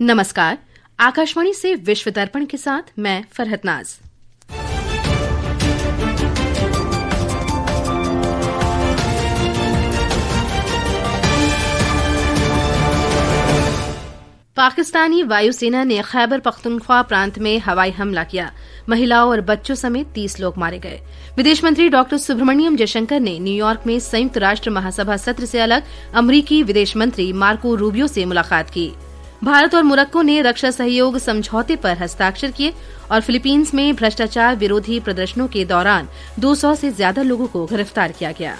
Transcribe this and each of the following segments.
नमस्कार। आकाशवाणी से विश्व दर्पण के साथ मैं फरहत नाज। पाकिस्तानी वायुसेना ने खैबर पख्तूनख्वा प्रांत में हवाई हमला किया। महिलाओं और बच्चों समेत 30 लोग मारे गए। विदेश मंत्री डॉक्टर सुब्रमण्यम जयशंकर ने न्यूयॉर्क में संयुक्त राष्ट्र महासभा सत्र से अलग अमरीकी विदेश मंत्री मार्को रूबियो से मुलाकात की। भारत और मोरक्को ने रक्षा सहयोग समझौते पर हस्ताक्षर किए और फिलीपींस में भ्रष्टाचार विरोधी प्रदर्शनों के दौरान 200 से ज्यादा लोगों को गिरफ्तार किया गया।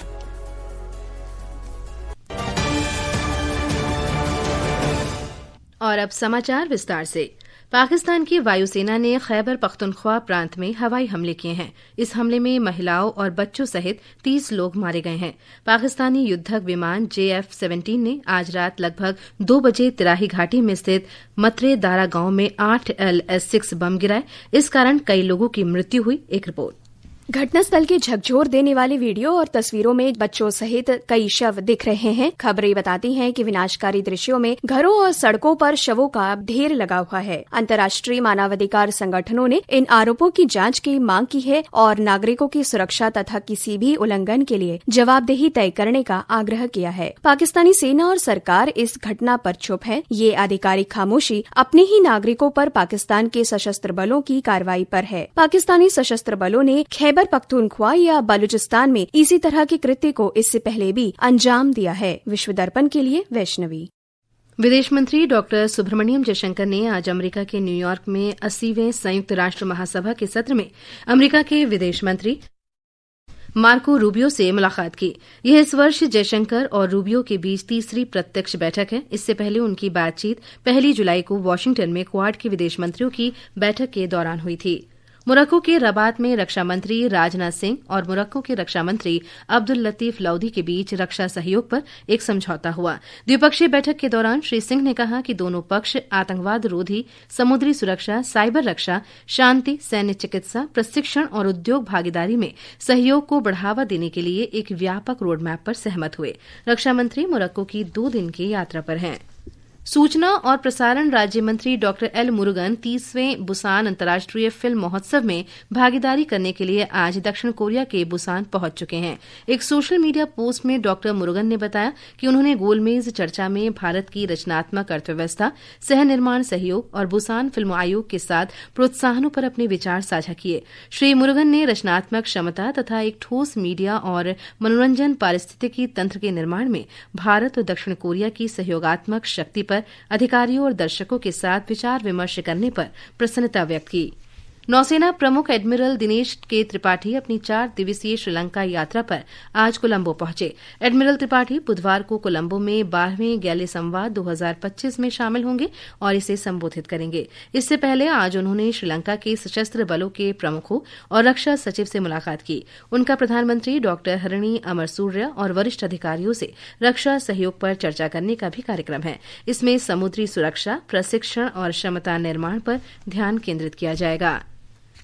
और अब समाचार विस्तार से। पाकिस्तान की वायुसेना ने खैबर पख्तूनख्वा प्रांत में हवाई हमले किए हैं। इस हमले में महिलाओं और बच्चों सहित 30 लोग मारे गए हैं। पाकिस्तानी युद्धक विमान JF-17 ने आज रात लगभग 2 बजे तिराही घाटी में स्थित मतरे दारा गांव में 8 LS-6 बम गिराए। इस कारण कई लोगों की मृत्यु हुई। एक रिपोर्ट। घटनास्थल की झकझोर देने वाली वीडियो और तस्वीरों में बच्चों सहित कई शव दिख रहे हैं। खबरें बताती हैं कि विनाशकारी दृश्यों में घरों और सड़कों पर शवों का ढेर लगा हुआ है। अंतर्राष्ट्रीय मानवाधिकार संगठनों ने इन आरोपों की जांच की मांग की है और नागरिकों की सुरक्षा तथा किसी भी उल्लंघन के लिए जवाबदेही तय करने का आग्रह किया है। पाकिस्तानी सेना और सरकार इस घटना पर चुप है। ये आधिकारिक खामोशी अपने ही नागरिकों पर पाकिस्तान के सशस्त्र बलों की कार्रवाई पर है। पाकिस्तानी सशस्त्र बलों ने खैबर पख्तूनख्वा या बलूचिस्तान में इसी तरह के कृत्य को इससे पहले भी अंजाम दिया है। विश्व दर्पण के लिए वैष्णवी। विदेश मंत्री डॉक्टर सुब्रमण्यम जयशंकर ने आज अमेरिका के न्यूयॉर्क में 80वें संयुक्त राष्ट्र महासभा के सत्र में अमेरिका के विदेश मंत्री मार्को रूबियो से मुलाकात की। यह इस वर्ष जयशंकर और रूबियो के बीच तीसरी प्रत्यक्ष बैठक है। इससे पहले उनकी बातचीत 1 जुलाई को वाशिंगटन में क्वाड के विदेश मंत्रियों की बैठक के दौरान हुई थी। मोरक्को के रबात में रक्षा मंत्री राजनाथ सिंह और मोरक्को के रक्षा मंत्री अब्दुल लतीफ लौदी के बीच रक्षा सहयोग पर एक समझौता हुआ। द्विपक्षीय बैठक के दौरान श्री सिंह ने कहा कि दोनों पक्ष आतंकवाद रोधी, समुद्री सुरक्षा, साइबर रक्षा, शांति, सैन्य चिकित्सा, प्रशिक्षण और उद्योग भागीदारी में सहयोग को बढ़ावा देने के लिए एक व्यापक रोडमैप पर सहमत हुए। रक्षा मंत्री मोरक्को की 2 दिन की यात्रा पर हैं। सूचना और प्रसारण राज्य मंत्री डॉक्टर एल मुरुगन 30वें बुसान अंतर्राष्ट्रीय फिल्म महोत्सव में भागीदारी करने के लिए आज दक्षिण कोरिया के बुसान पहुंच चुके हैं। एक सोशल मीडिया पोस्ट में डॉक्टर मुरुगन ने बताया कि उन्होंने गोलमेज चर्चा में भारत की रचनात्मक अर्थव्यवस्था, सह निर्माण सहयोग और बुसान फिल्म आयोग के साथ प्रोत्साहनों पर अपने विचार साझा किए। श्री मुरुगन ने रचनात्मक क्षमता तथा एक ठोस मीडिया और मनोरंजन पारिस्थितिकी तंत्र के निर्माण में भारत और दक्षिण कोरिया की सहयोगात्मक शक्ति पर अधिकारियों और दर्शकों के साथ विचार विमर्श करने पर प्रसन्नता व्यक्त की। नौसेना प्रमुख एडमिरल दिनेश के त्रिपाठी अपनी 4 दिवसीय श्रीलंका यात्रा पर आज कोलंबो पहुंचे। एडमिरल त्रिपाठी बुधवार को कोलंबो में 12वें गैले संवाद 2025 में शामिल होंगे और इसे संबोधित करेंगे। इससे पहले आज उन्होंने श्रीलंका के सशस्त्र बलों के प्रमुखों और रक्षा सचिव से मुलाकात की। उनका प्रधानमंत्री डॉक्टर हरिणी अमरसूर्य और वरिष्ठ अधिकारियों से रक्षा सहयोग पर चर्चा करने का भी कार्यक्रम है। इसमें समुद्री सुरक्षा, प्रशिक्षण और क्षमता निर्माण पर ध्यान केंद्रित किया जाएगा।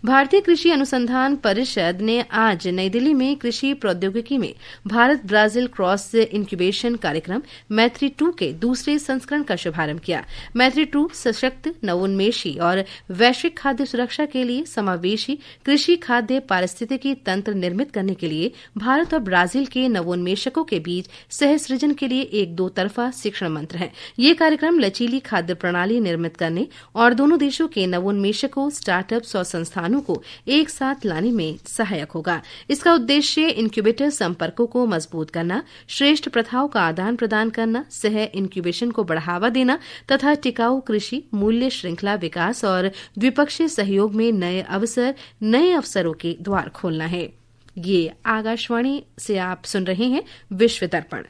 भारतीय कृषि अनुसंधान परिषद ने आज नई दिल्ली में कृषि प्रौद्योगिकी में भारत ब्राजील क्रॉस इंक्यूबेशन कार्यक्रम मैत्री 2 के दूसरे संस्करण का शुभारंभ किया। मैत्री 2 सशक्त, नवोन्मेषी और वैश्विक खाद्य सुरक्षा के लिए समावेशी कृषि खाद्य पारिस्थितिकी तंत्र निर्मित करने के लिए भारत और ब्राजील के नवोन्मेषकों के बीच सह सृजन के लिए एक 2 तरफा शिक्षण मंत्र है। ये कार्यक्रम लचीली खाद्य प्रणाली निर्मित करने और दोनों देशों के नवोन्मेषकों, स्टार्टअप्स और संस्थानों को एक साथ लाने में सहायक होगा। इसका उद्देश्य इंक्यूबेटर संपर्कों को मजबूत करना, श्रेष्ठ प्रथाओं का आदान प्रदान करना, सह इंक्यूबेशन को बढ़ावा देना तथा टिकाऊ कृषि, मूल्य श्रृंखला विकास और द्विपक्षीय सहयोग में नए अवसरों के द्वार खोलना है। ये आकाशवाणी से आप सुन रहे हैं विश्व दर्पण।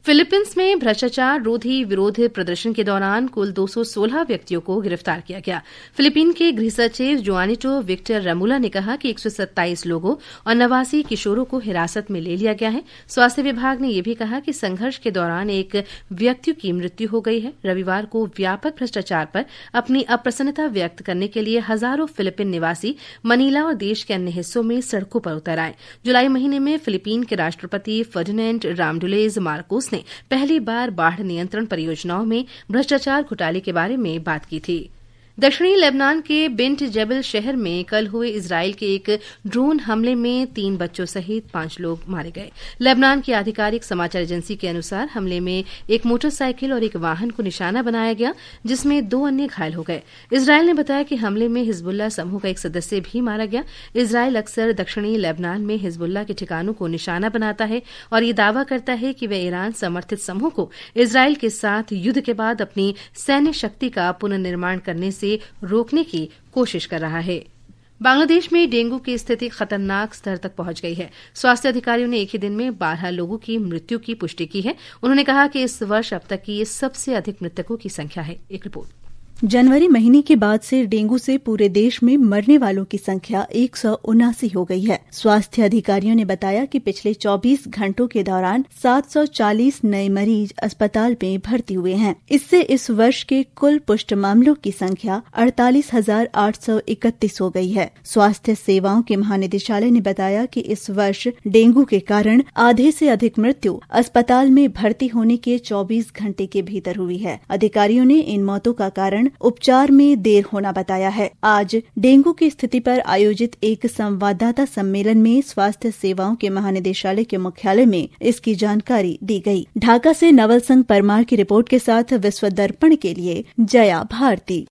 फिलीपींस में भ्रष्टाचार रोधी विरोध प्रदर्शन के दौरान कुल 216 व्यक्तियों को गिरफ्तार किया गया। फिलीपीन के गृह सचिव जोआनिटो विक्टर रमूला ने कहा कि 127 लोगों और 89 किशोरों को हिरासत में ले लिया गया है। स्वास्थ्य विभाग ने यह भी कहा कि संघर्ष के दौरान एक व्यक्ति की मृत्यु हो गई है। रविवार को व्यापक भ्रष्टाचार पर अपनी अप्रसन्नता व्यक्त करने के लिए हजारों फिलीपीन निवासी मनीला और देश के अन्य हिस्सों में सड़कों पर उतर आए। जुलाई महीने में फिलीपीन के राष्ट्रपति फर्डिनेंड रामडुलेज मार्कोस गुतेरस ने पहली बार बाढ़ नियंत्रण परियोजनाओं में भ्रष्टाचार घोटाले के बारे में बात की थी। दक्षिणी लेबनान के बिंट जबल शहर में कल हुए इजराइल के एक ड्रोन हमले में 3 बच्चों सहित 5 लोग मारे गए। लेबनान की आधिकारिक समाचार एजेंसी के अनुसार हमले में एक मोटरसाइकिल और एक वाहन को निशाना बनाया गया, जिसमें 2 अन्य घायल हो गए। इजराइल ने बताया कि हमले में हिजबुल्लाह समूह का एक सदस्य भी मारा गया। इजराइल अक्सर दक्षिणी लेबनान में हिजबुल्लाह के ठिकानों को निशाना बनाता है और ये दावा करता है कि वह ईरान समर्थित समूह को इजराइल के साथ युद्ध के बाद अपनी सैन्य शक्ति का पुनर्निर्माण करने से रोकने की कोशिश कर रहा है। बांग्लादेश में डेंगू की स्थिति खतरनाक स्तर तक पहुंच गई है। स्वास्थ्य अधिकारियों ने एक ही दिन में 12 लोगों की मृत्यु की पुष्टि की है। उन्होंने कहा कि इस वर्ष अब तक की ये सबसे अधिक मृतकों की संख्या है। एक रिपोर्ट। जनवरी महीने के बाद से डेंगू से पूरे देश में मरने वालों की संख्या 179 हो गई है। स्वास्थ्य अधिकारियों ने बताया कि पिछले 24 घंटों के दौरान 740 नए मरीज अस्पताल में भर्ती हुए हैं। इससे इस वर्ष के कुल पुष्ट मामलों की संख्या 48,831 हो गई है। स्वास्थ्य सेवाओं के महानिदेशालय ने बताया कि इस वर्ष डेंगू के कारण आधे से अधिक मृत्यु अस्पताल में भर्ती होने के 24 घंटे के भीतर हुई है। अधिकारियों ने इन मौतों का कारण उपचार में देर होना बताया है। आज डेंगू की स्थिति पर आयोजित एक संवाददाता सम्मेलन में स्वास्थ्य सेवाओं के महानिदेशालय के मुख्यालय में इसकी जानकारी दी गई। ढाका से नवल संग परमार की रिपोर्ट के साथ विश्व दर्पण के लिए जया भारती।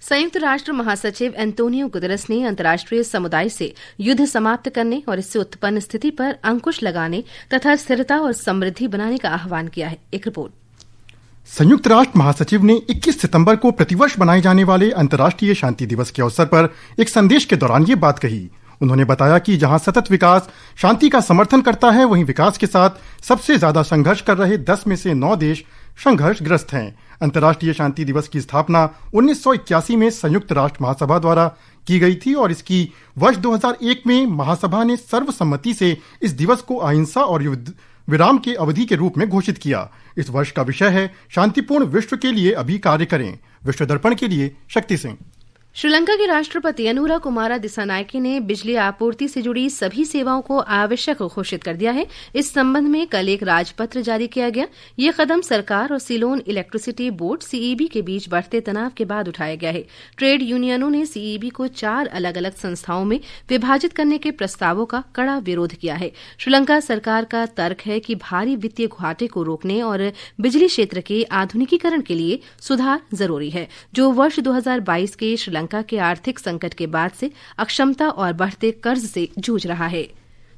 संयुक्त राष्ट्र महासचिव एंटोनियो गुतेरस ने अंतर्राष्ट्रीय समुदाय से युद्ध समाप्त करने और इससे उत्पन्न स्थिति पर अंकुश लगाने तथा स्थिरता और समृद्धि बनाने का आह्वान किया है। एक रिपोर्ट। संयुक्त राष्ट्र महासचिव ने 21 सितंबर को प्रतिवर्ष मनाए जाने वाले अंतर्राष्ट्रीय शांति दिवस के अवसर पर एक संदेश के दौरान ये बात कही। उन्होंने बताया कि जहां सतत विकास शांति का समर्थन करता है, वहीं विकास के साथ सबसे ज्यादा संघर्ष कर रहे 10 में से 9 देश संघर्षग्रस्त हैं। अंतर्राष्ट्रीय शांति दिवस की स्थापना 1981 में संयुक्त राष्ट्र महासभा द्वारा की गई थी और इसकी वर्ष 2001 में महासभा ने सर्वसम्मति से इस दिवस को अहिंसा और युद्ध विराम के अवधि के रूप में घोषित किया। इस वर्ष का विषय है शांतिपूर्ण विश्व के लिए अभी कार्य करें। विश्व दर्पण के लिए शक्ति सिंह। श्रीलंका के राष्ट्रपति अनुरा कुमारा दिसानायके ने बिजली आपूर्ति से जुड़ी सभी सेवाओं को आवश्यक घोषित कर दिया है। इस संबंध में कल एक राजपत्र जारी किया गया। ये कदम सरकार और सिलोन इलेक्ट्रिसिटी बोर्ड सीईबी के बीच बढ़ते तनाव के बाद उठाया गया है। ट्रेड यूनियनों ने सीईबी को 4 अलग अलग संस्थाओं में विभाजित करने के प्रस्तावों का कड़ा विरोध किया है। श्रीलंका सरकार का तर्क है कि भारी वित्तीय घाटे को रोकने और बिजली क्षेत्र के आधुनिकीकरण के लिए सुधार जरूरी है, जो वर्ष 2022 के श्रीलंका के आर्थिक संकट के बाद से अक्षमता और बढ़ते कर्ज से जूझ रहा है।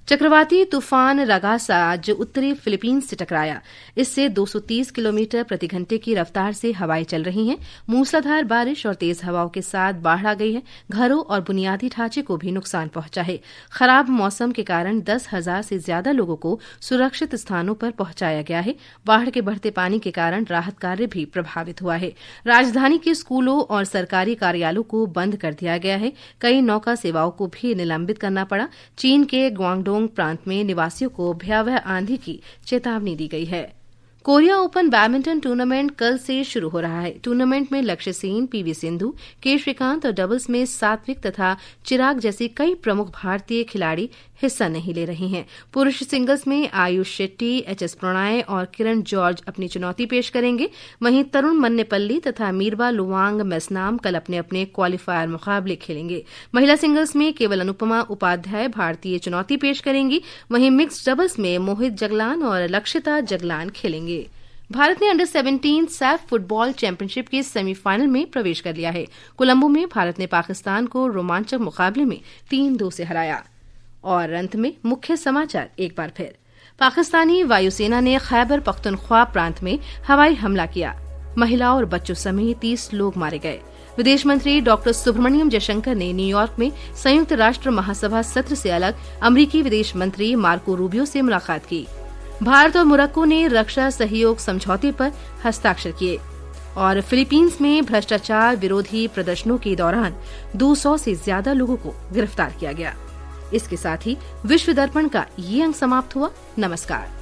चक्रवाती तूफान रगासा आज उत्तरी फिलीपींस से टकराया। इससे 230 किलोमीटर प्रति घंटे की रफ्तार से हवाएं चल रही हैं। मूसलाधार बारिश और तेज हवाओं के साथ बाढ़ आ गई है। घरों और बुनियादी ढांचे को भी नुकसान पहुंचा है। खराब मौसम के कारण 10,000 से ज्यादा लोगों को सुरक्षित स्थानों पर पहुंचाया गया है। बाढ़ के बढ़ते पानी के कारण राहत कार्य भी प्रभावित हुआ है। राजधानी के स्कूलों और सरकारी कार्यालयों को बंद कर दिया गया है। कई नौका सेवाओं को भी निलंबित करना पड़ा। चीन के ग्वांगडोंग प्रांत में निवासियों को भयावह आंधी की चेतावनी दी गई है। कोरिया ओपन बैडमिंटन टूर्नामेंट कल से शुरू हो रहा है। टूर्नामेंट में लक्ष्य सेन, पीवी सिंधु, के श्रीकांत और डबल्स में सात्विक तथा चिराग जैसी कई प्रमुख भारतीय खिलाड़ी हिस्सा नहीं ले रहे हैं। पुरुष सिंगल्स में आयुष शेट्टी, एचएस प्रणय और किरण जॉर्ज अपनी चुनौती पेश करेंगे। वहीं तरुण मन्नेपल्ली तथा मीरबा लुवांग मेसनाम कल अपने अपने क्वालिफायर मुकाबले खेलेंगे। महिला सिंगल्स में केवल अनुपमा उपाध्याय भारतीय चुनौती पेश करेंगी। वहीं मिक्स्ड डबल्स में मोहित जगलान और लक्षिता जगलान खेलेंगे। भारत ने अंडर 17 सैफ फुटबॉल चैंपियनशिप के सेमीफाइनल में प्रवेश कर लिया है। कोलंबो में भारत ने पाकिस्तान को रोमांचक मुकाबले में 3-2 से हराया। और अंत में मुख्य समाचार एक बार फिर। पाकिस्तानी वायुसेना ने खैबर पख्तूनख्वा प्रांत में हवाई हमला किया। महिला और बच्चों समेत 30 लोग मारे गए। विदेश मंत्री डॉक्टर सुब्रमण्यम जयशंकर ने न्यूयॉर्क में संयुक्त राष्ट्र महासभा सत्र से अलग अमरीकी विदेश मंत्री मार्को रूबियो से मुलाकात की। भारत और मोरक्को ने रक्षा सहयोग समझौते पर हस्ताक्षर किए। और फिलीपींस में भ्रष्टाचार विरोधी प्रदर्शनों के दौरान 200 से ज्यादा लोगों को गिरफ्तार किया गया। इसके साथ ही विश्व दर्पण का ये अंक समाप्त हुआ। नमस्कार।